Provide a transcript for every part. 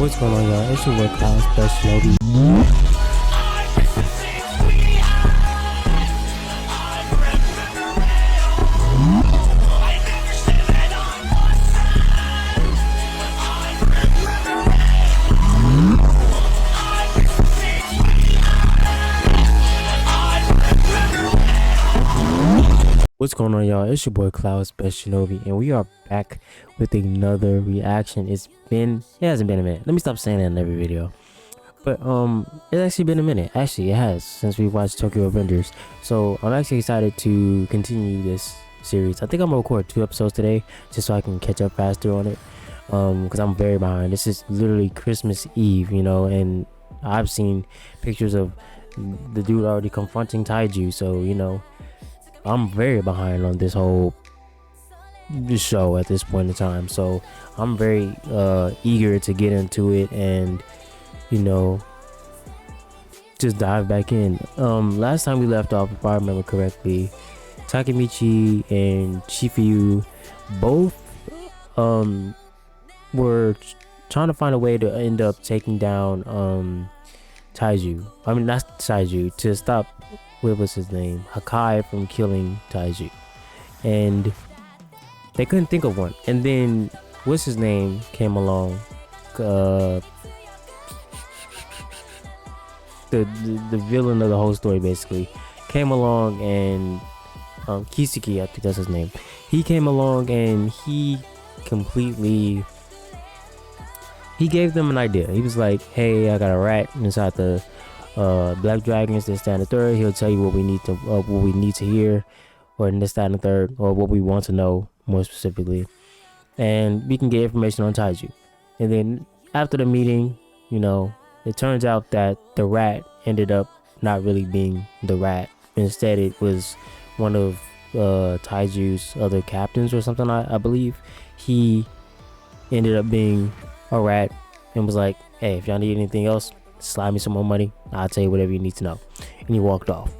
What's going on, y'all? It's your boy Cloud Best Shinobi. What's going on, y'all? It's your boy Cloud Best Shinobi, and we are back with another reaction. It hasn't been a minute. Let me stop saying that in every video. But it's actually been a minute. Actually, it has, since we watched Tokyo Revengers. So I'm actually excited to continue this series. I think I'm gonna record 2 episodes today, just so I can catch up faster on it. Because I'm very behind. This is literally Christmas Eve, you know, and I've seen pictures of the dude already confronting Taiju, so you know, I'm very behind on this whole show at this point in time. So I'm very eager to get into it and, you know, just dive back in. Last time we left off, if I remember correctly, Takemichi and Chifuyu both were trying to find a way to end up taking down Taiju. I mean, not Taiju, to stop, what was his name, Hakai, from killing Taiju, and they couldn't think of one. And then what's his name came along, the villain of the whole story basically came along, and Kiseki, I think that's his name, he came along and he gave them an idea. He was like, hey, I got a rat inside the Black Dragons, this, that, and the third. He'll tell you what we need to hear, or this, that, and the third, or what we want to know more specifically, and we can get information on Taiju. And then after the meeting, you know, it turns out that the rat ended up not really being the rat. Instead, it was one of Taiju's other captains or something. I believe he ended up being a rat and was like, hey, if y'all need anything else, slide me some more money, I'll tell you whatever you need to know. And he walked off.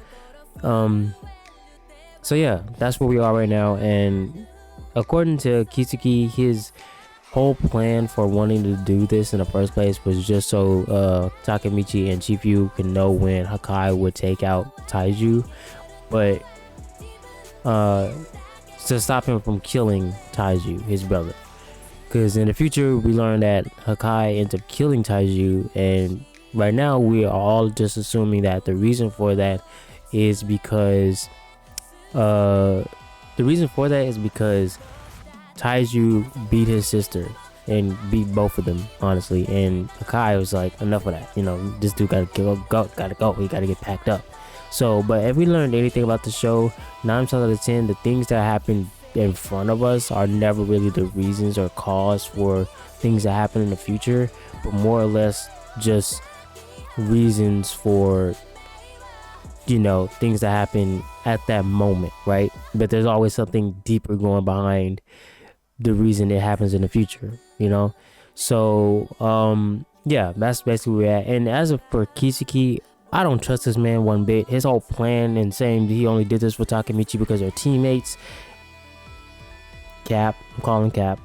So yeah, that's where we are right now. And according to Kiseki, his whole plan for wanting to do this in the first place was just so Takemichi and Chifuyu can know when Hakai would take out Taiju, but to stop him from killing Taiju, his brother. Because in the future, we learn that Hakai ends up killing Taiju, and right now we are all just assuming that the reason for that is because Taiju beat his sister and beat both of them, honestly. And Hakai was like, enough of that, you know, this dude gotta go, he gotta get packed up. So, but if we learned anything about the show, 9 times out of 10, the things that happen in front of us are never really the reasons or cause for things that happen in the future, but more or less just reasons for, you know, things that happen at that moment, right? But there's always something deeper going behind the reason it happens in the future, you know. So yeah, that's basically where we're at. And as for Kiseki, I don't trust this man one bit. His whole plan and saying he only did this for Takemichi because they're teammates, cap. I'm calling cap.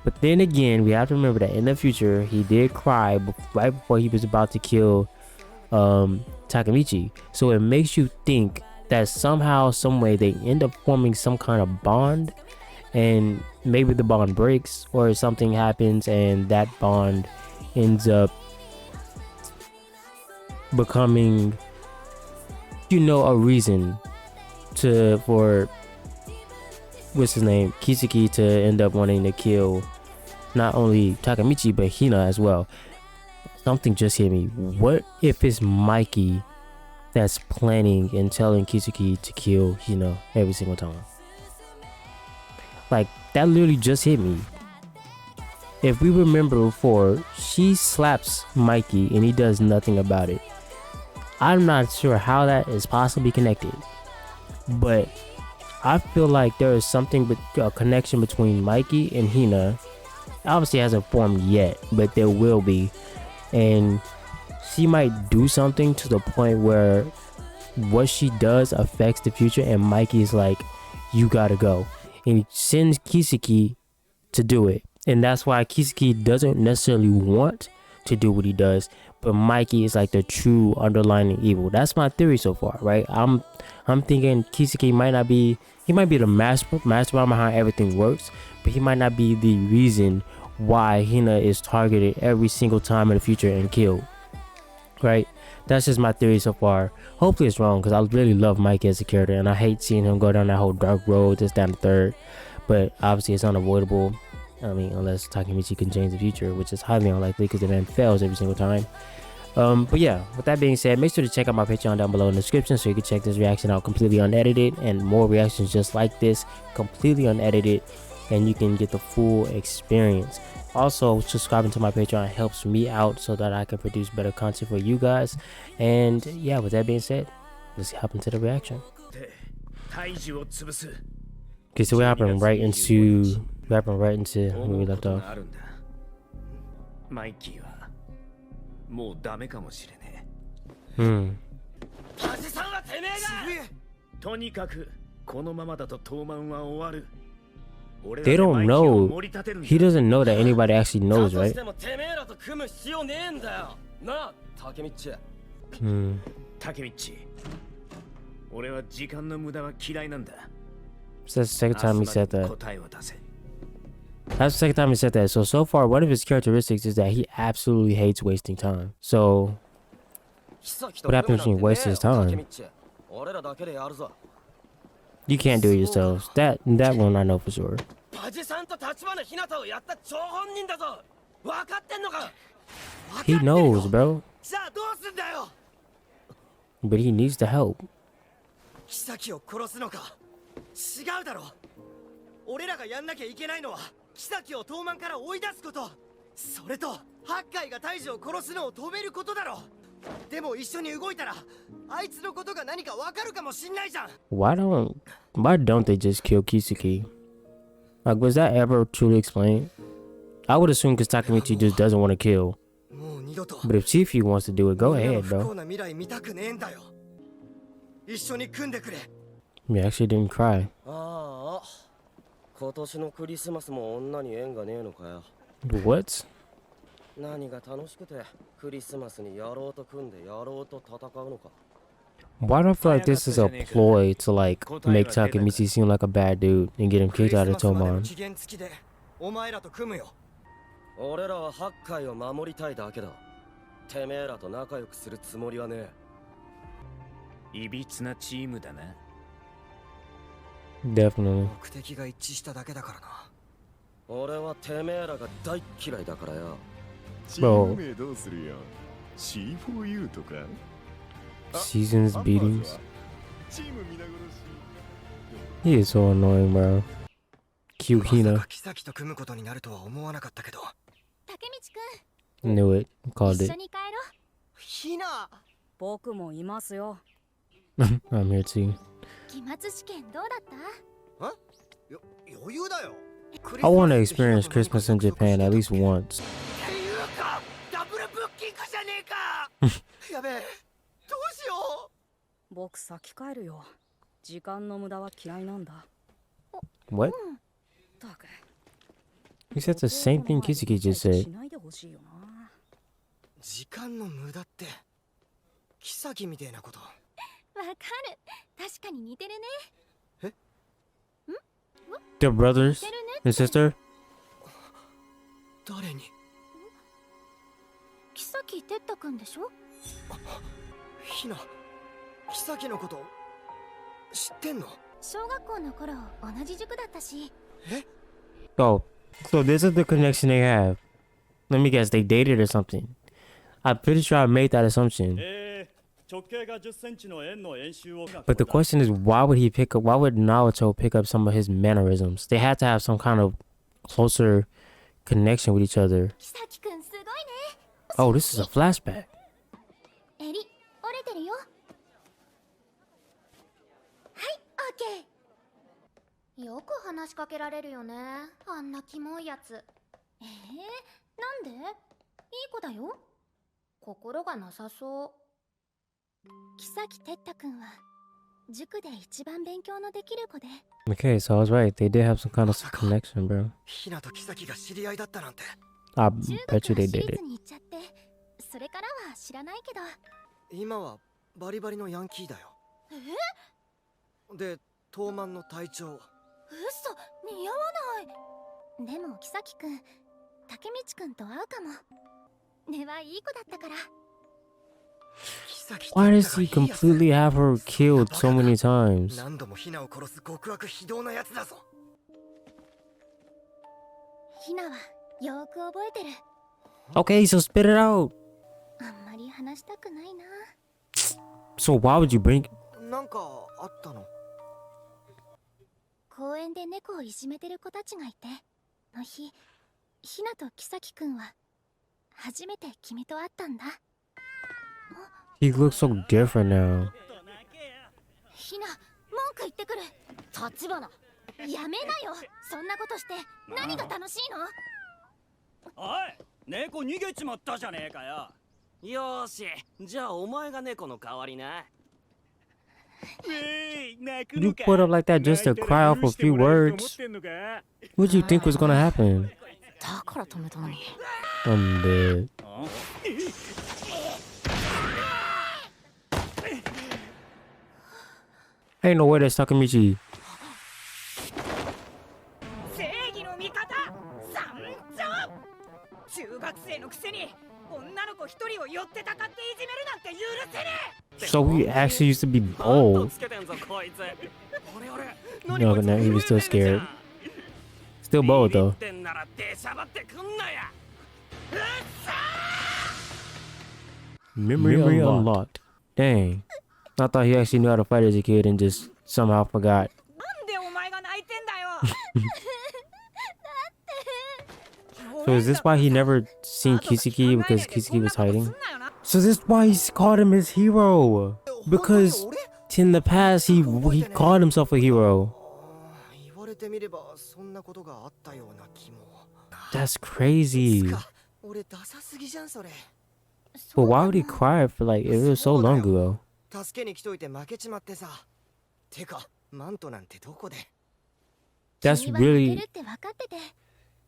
But then again, we have to remember that in the future he did cry right before he was about to kill Takemichi. So it makes you think that somehow, some way, they end up forming some kind of bond, and maybe the bond breaks or something happens and that bond ends up becoming, you know, a reason for what's his name, Kiseki, to end up wanting to kill not only Takemichi but Hina as well. Something just hit me. What if it's Mikey that's planning and telling Kiseki to kill Hina every single time? Like, that literally just hit me. If we remember before, she slaps Mikey and he does nothing about it. I'm not sure how that is possibly connected, but I feel like there is something but a connection between Mikey and Hina. Obviously hasn't formed yet, but there will be, and she might do something to the point where what she does affects the future, and Mikey is like, you gotta go, and he sends Kiseki to do it. And that's why Kiseki doesn't necessarily want to do what he does, but Mikey is like the true underlying evil. That's my theory so far, right? I'm thinking Kiseki might not be, he might be the mastermind behind everything works, but he might not be the reason why Hina is targeted every single time in the future and killed, right? That's just my theory so far. Hopefully it's wrong, because I really love Mikey as a character, and I hate seeing him go down that whole dark road, this, down the third. But obviously it's unavoidable. I mean, unless Takemichi can change the future, which is highly unlikely because the man fails every single time. But yeah, with that being said, make sure to check out my Patreon down below in the description so you can check this reaction out completely unedited, and more reactions just like this, completely unedited, and you can get the full experience. Also, subscribing to my Patreon helps me out so that I can produce better content for you guys. And yeah, with that being said, let's hop into the reaction. Okay, so we're hopping right into where we left off. マイキーはもうダメかもしれねえ。タジさんはてめえが。とにかくこのままだと当番は終わる。 They don't know. He doesn't know that anybody actually knows, right? That's the second time he said that. That's the second time he said that. So far, one of his characteristics is that he absolutely hates wasting time. So, what happens when you waste his time? You can't do it yourselves. That one I know for sure. He knows, bro. But he needs the help. 違うだろ。俺らがやんなきゃいけないのは妃を東満から追い出すこと。それと八海が大治を殺すのを止めることだろ。でも一緒に動いたらあいつのことが何かわかるかもしんないじゃん。Why don't they just kill Kiseki? Like, was that ever truly explained? I would assume because Takemichi just doesn't want to kill. But if Chifu wants to do it, go ahead, bro. He actually didn't cry. What? 何が楽しくてクリスマスにやろうと組んでやろうと戦うのか。 Why do I feel like this is a ploy to like make Takemichi seem like a bad dude and get him kicked out of Toman? 俺らは八海を守りたいだけだ。てめえらと仲良くするつもりはねえ。いびつなチームだな。 Definitely. 目的が一致しただけだからな。俺はてめえらが大嫌いだからよ。 Bro. どうするよ。C4U とか。 Seasons beatings. He is so annoying, bro. Cute Hina. Knew it. Called it. I'm here too. I want to experience Christmas in Japan at least once. 僕先帰るよ。時間の無駄は嫌いなんだ。 What? He said the same thing Kiseki just said. 時間の無駄って妃みたいなこと。わかる。確かに似てるね。They're brothers and sister. 誰に？妃哲太くんでしょ？ひな。 妃のこと知ってんの？小学校の頃同じ塾だったし。え？ Oh, so this is the connection they have. Let me guess, they dated or something. I'm pretty sure I made that assumption. But the question is, why would Naruto pick up some of his mannerisms? They had to have some kind of closer connection with each other. Oh, this is a flashback. OK。よく話しかけられるよね。あんなキモいやつ。なんで？いい子だよ。心がなさそう。妃哲太くんは塾で一番勉強のできる子で。Okay, so I was right. They did have some kind of connection, bro. ひなと妃が知り合いだったなんて。I bet you they did it. それからは知らないけど。今はバリバリのヤンキーだよ。で、東満の隊長。嘘、似合わない。でも木崎くん、竹道くんと会うかも。根はいい子だったから。 Why does he completely have her killed so many times? 何度もヒナを殺す極悪非道なやつだぞ。ヒナはよく覚えてる。 Okay, so spit it out. あんまり話したくないな。 So why would you bring? なんかあったの？公園で猫をいじめてる子たちがいて、の日、ヒナと木崎くんは初めて君と会ったんだ。 He looks so different now. ヒナ、文句言ってくる。立花、やめなよ。そんなことして何が楽しいの？おい、猫逃げちまったじゃねえかよ。よーし、じゃあお前が猫の代わりな。 You put up like that just to cry off a few words. What did you think was gonna happen? だから止めたのに。 I'm dead. Ain't no way that's Takemichi. 正義の味方参上。中学生のくせに女の子一人を寄ってたかっていじめるなんて許せねえ。 So he actually used to be bold. No, but now he was still scared. Still bold though. Memory unlocked. Dang. I thought he actually knew how to fight as a kid and just somehow forgot. なんでお前が泣いてんだよ。 So is this why he never seen Kiseki because Kiseki was hiding? So this is why he called him his hero. Because in the past he called himself a hero. 言われてみればそんなことがあったような気も。 That's crazy. 俺ダサすぎじゃんそれ。 But why would he cry for like it was so long ago? 助けに来といて負けちまってさ。てかマントなんてどこで？ That's 君は負け really るって分かってて、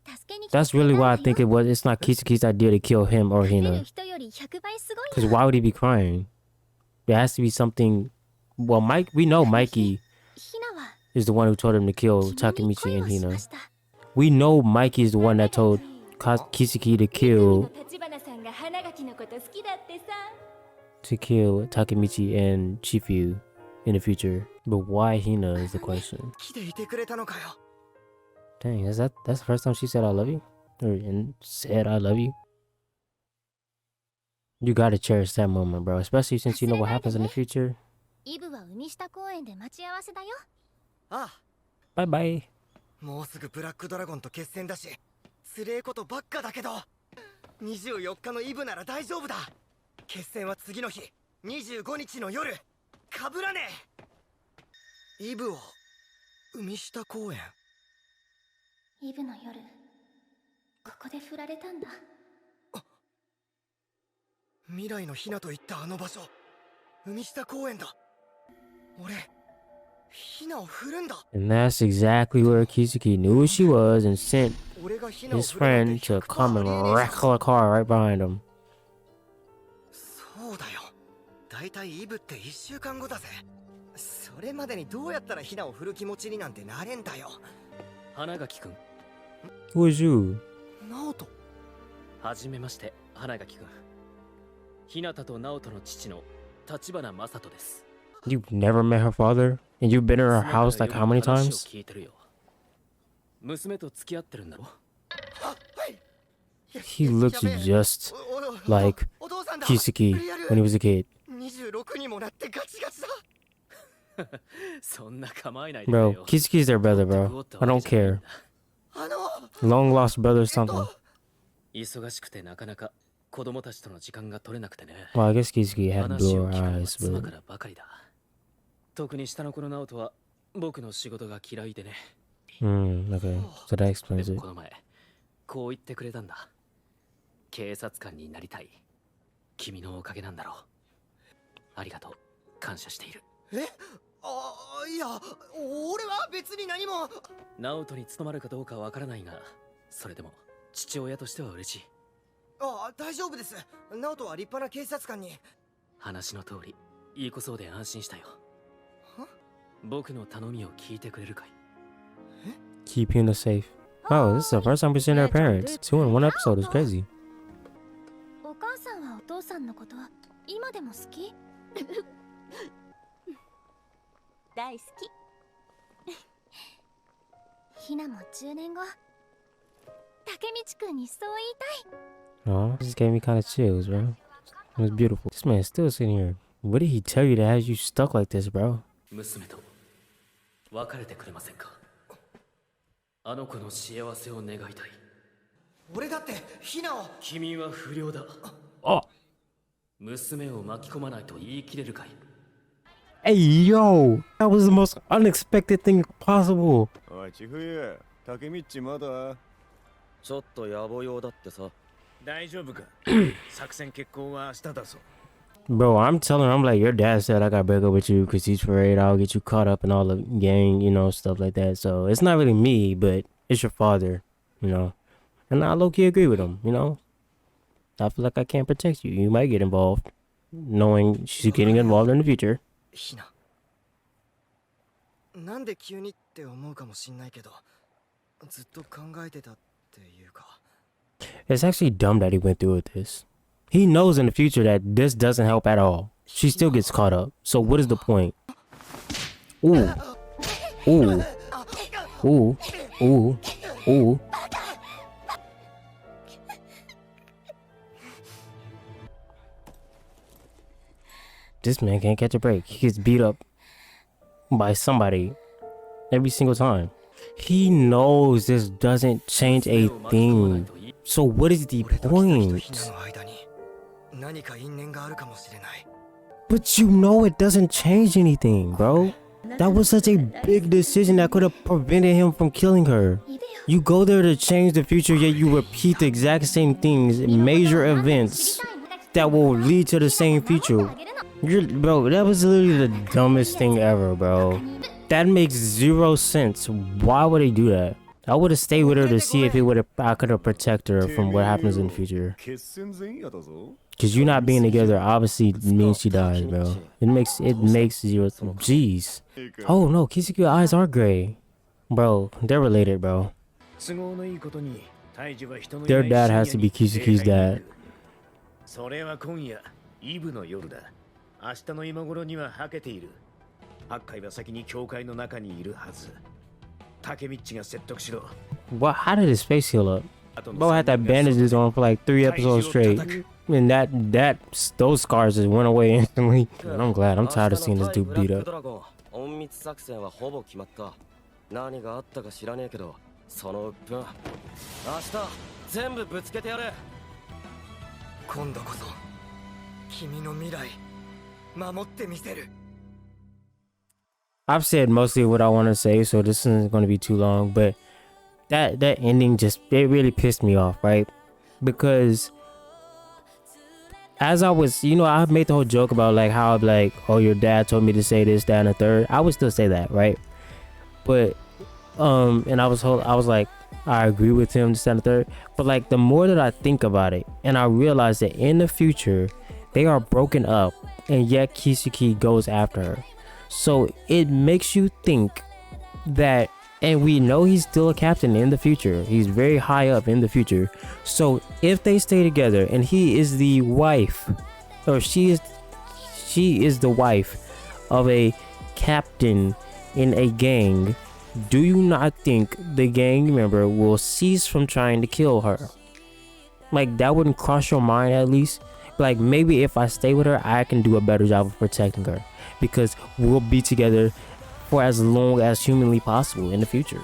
助けに来てくれ that's たんだ really よ。 why I think it's not Kiseki's idea to kill him or 勝てる Hina. 人より100倍すごい Because な。 why would he be crying? There has to be something. Well, we know Mikey ヒナは is the one who told him to kill 君に Takemichi 恋 and をしま Hina. した。 We know Mikey is the one that told Kiseki to kill 立花さんが花垣のこと好きだってさ。 Takemichi and Chifu in the future. But why Hina is the question. 来ていてくれたのかよ。 Dang, that's the first time she said I love you? And said I love you? You gotta cherish that moment, bro. Especially since you know what happens in the future. イブは海下公園で待ち合わせだよ。ああ、 Bye bye. もうすぐブラックドラゴンと決戦だし、つれえことばっかだけど、24日のイブなら大丈夫だ。決戦は次の日、25日の夜。かぶらねえ。イブを海下公園。イブの夜、ここで振られたんだ。未来のヒナと言ったあの場所、海下公園だ。俺、ヒナを振るんだ。 And that's exactly where Kiseki knew who she was and sent 俺がヒナを his 振るなん friend て to 100% come ありえ and ねえ wreck her car right behind him. そうだよ。だいたいイブって1週間後だぜ。それまでにどうやったらヒナを振る気持ちになんてなれんだよ。花垣くん、 Who is you? ナオト。はじめまして、花垣くん。日向と直人の父の立花正人です。 You've never met her father? And you've been in her house like how many 話を times? 聞いてるよ。娘と付き合ってるんだろ？あ、はい。 He looks just like お父さんだ。 Kiseki リアル when he was a kid. 26にもなってガチガチだ。そんな構えないでくれ Bro, よ。 Kiseki's their brother, bro. I don't care. あの、 Long lost brother or something. 忙しくてなかなか子供たちとの時間が取れなくてね。 Well, I guess Kiseki had 話 blue を聞くのは eyes, 妻か but らばかりだ。特に下の子の直人は僕の仕事が嫌いでね。 okay. So that で explains も it. この前、こう言ってくれたんだ。警察官になりたい。君のおかげなんだろう。ありがとう。感謝している。いや、俺は別に何も。直人に務まるかどうかわからないが、それでも父親としては嬉しい。あ、大丈夫です。ナオトは立派な警察官に。話の通りいい子そうで安心したよ。僕の頼みを聞いてくれるかい？ Keep Hina safe. Oh, this is the first time we're seeing our parents. 2 in 1 episode is crazy. お母さんはお父さんのこと今でも好き？大好き。ひなも10年後竹道くんにそう言いたい。 Oh, this gave me kind of chills, bro. It was beautiful. This man's still sitting here. What did he tell you that has you stuck like this, bro? 娘と別れてくれませんか？あの子の幸せを願いたい。俺だってヒナを。君は不良だ。Oh. 娘を巻き込まないと言い切れるかい？ Hey, yo! That was the most unexpected thing possible. おい、千冬、竹道まだ？ちょっと野暮用だってさ。大丈夫か？作戦決行は明日だぞ。 Bro, I'm telling her, I'm like, your dad said I gotta break up with you because he's afraid I'll get you caught up in all the gang, you know, stuff like that. So it's not really me, but it's your father, you know. And I low-key agree with him, you know. I feel like I can't protect you. You might get involved, knowing she's getting involved in the future. ヒナ。なんで急にって思うかもしんないけど、ずっと考えてたっていうか。It's actually dumb that he went through with this. He knows in the future that this doesn't help at all. She still gets caught up. So what is the point? Ooh. Ooh. Ooh. Ooh. Ooh. This man can't catch a break. He gets beat up by somebody every single time. He knows this doesn't change a thing. So what is the point? But you know it doesn't change anything, bro. That was such a big decision that could have prevented him from killing her. You go there to change the future, yet you repeat the exact same things, major events that will lead to the same future. Bro, that was literally the dumbest thing ever, bro. That makes zero sense. Why would they do that? I would have stayed with her to see if I could have protect her from what happens in the future. Cause you not being together obviously means she dies, bro. It makes zero. Jeez. Oh no, Kiseku's eyes are gray, bro. They're related, bro. Their dad has to be Kiseku's dad. それは今夜イブの夜だ。明日の今頃にははけている。八海は先に教会の中にいるはず。竹道が説得しろ。What? How did his face heal up? Bro had that bandages on for like 3 episodes straight, and those scars just went away instantly. And I'm glad. I'm tired of seeing this dude beat up. 隠密作戦はほぼ決まった。何があったか知らねえけど、その鬱憤、明日全部ぶつけてやる。今度こそ君の未来守ってみせる。 I've said mostly what I want to say, so this isn't going to be too long. But that ending it really pissed me off, right? Because as I was, you know, I made the whole joke about like how like, oh, your dad told me to say this, that, and the third. I would still say that, right? But and I was like, I agree with him, this, that, and the third. But like the more that I think about it, and I realize that in the future they are broken up, and yet Kiseki goes after her. So it makes you think that, and we know he's still a captain in the future. He's very high up in the future. So if they stay together and he is the wife, or she is the wife of a captain in a gang, do you not think the gang member will cease from trying to kill her? Like that wouldn't cross your mind at least? Like maybe if I stay with her, I can do a better job of protecting her. Because we'll be together for as long as humanly possible in the future.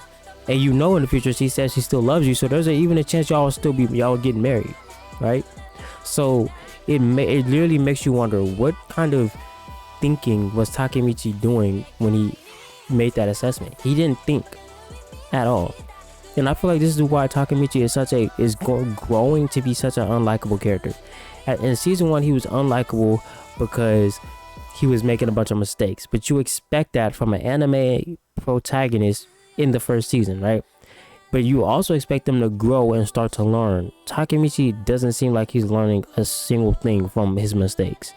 And you know in the future she says she still loves you, so there's even a chance y'all will get married, right? So it literally makes you wonder what kind of thinking was Takemichi doing when he made that assessment. He didn't think at all. And I feel like this is why Takemichi is growing to be such an unlikable character. In season 1 he was unlikable because he was making a bunch of mistakes, but you expect that from an anime protagonist in the first season, right? but you also expect them to grow and start to learn. Takemichi doesn't seem like he's learning a single thing from his mistakes,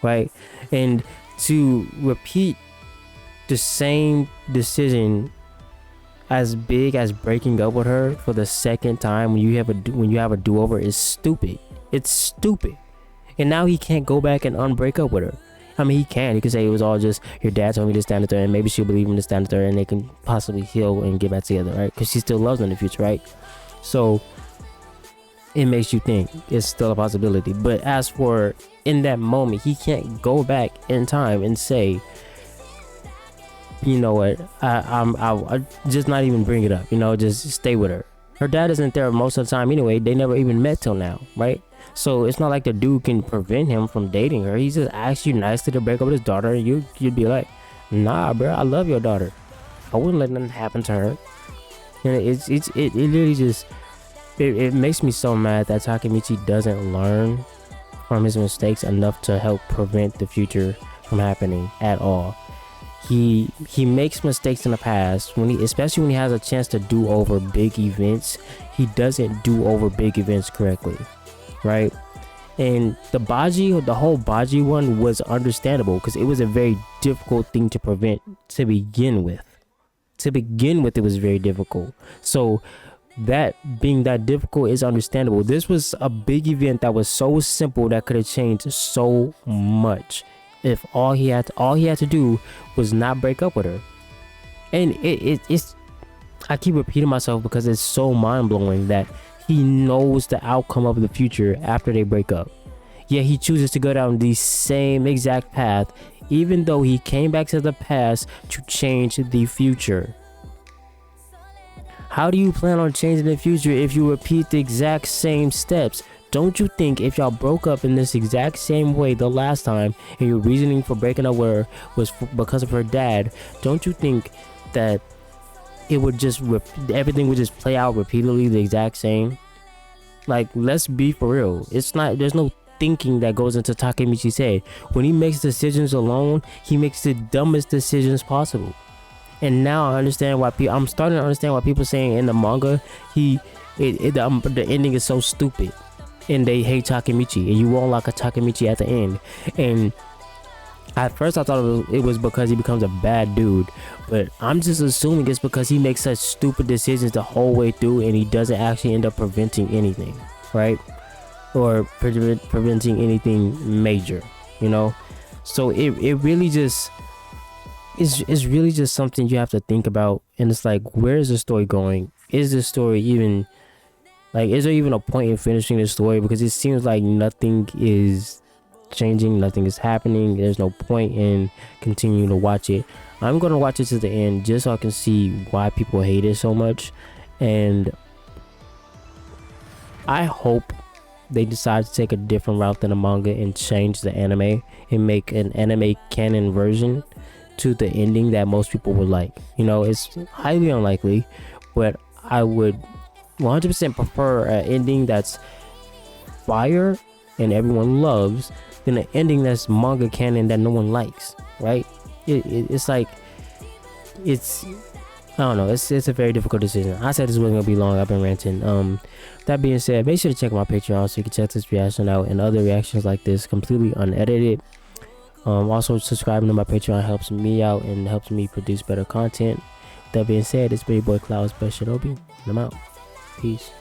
right? And to repeat the same decision as big as breaking up with her for the second time when you have a do-over is stupid. It's stupid. And now he can't go back and unbreak up with her. I mean, he can say it was all just your dad told me to stand with her, and maybe she'll believe him to stand with her, and they can possibly heal and get back together, right? Because she still loves him in the future, right? So it makes you think it's still a possibility. But as for in that moment, he can't go back in time and say, you know what, I just not even bring it up, you know, just stay with her. Her dad isn't there most of the time anyway. They never even met till now, right? So it's not like the dude can prevent him from dating her. He just asked you nicely to break up with his daughter, and you'd be like, nah, bro, I love your daughter. I wouldn't let nothing happen to her. And it literally just it makes me so mad that Takemichi doesn't learn from his mistakes enough to help prevent the future from happening at all. He makes mistakes in the past, especially when he has a chance to do over big events. He doesn't do over big events correctly, right? And the whole Baji one was understandable because it was a very difficult thing to prevent to begin with. It was very difficult. So that being that difficult is understandable. This was a big event that was so simple that could have changed so much if all he had to do was not break up with her. And it's I keep repeating myself because it's so mind-blowing that he knows the outcome of the future after they break up, yet he chooses to go down the same exact path, even though he came back to the past to change the future. How do you plan on changing the future if you repeat the exact same steps? Don't you think if y'all broke up in this exact same way the last time, and your reasoning for breaking up with her was because of her dad, don't you think that it would just everything would just play out repeatedly the exact same? Like, let's be for real. It's not, there's no thinking that goes into Takemichi's head. When he makes decisions alone, he makes the dumbest decisions possible. And now I understand why I'm starting to understand why people saying in the manga the ending is so stupid and they hate Takemichi, and you won't like a Takemichi at the end. And at first I thought it was because he becomes a bad dude, but I'm just assuming it's because he makes such stupid decisions the whole way through and he doesn't actually end up preventing anything, right? Or preventing anything major, you know? So it really just it's really just something you have to think about. And it's like, where is the story going? Is this story even, like, is there even a point in finishing the story? Because it seems like nothing is changing, nothing is happening. There's no point in continuing to watch it. I'm gonna watch it to the end just so I can see why people hate it so much, and I hope they decide to take a different route than the manga and change the anime and make an anime canon version to the ending that most people would like. You know, it's highly unlikely, but I would 100% prefer an ending that's fire and everyone loves than an ending that's manga canon that no one likes, right? It's like, it's, I don't know, it's a very difficult decision. I said this wasn't gonna be long. I've been ranting. That being said, make sure to check my Patreon so you can check this reaction out and other reactions like this completely unedited. Also subscribing to my Patreon helps me out and helps me produce better content. That being said, it's been your boy Cloud's Best Shinobi, and I'm out. Peace.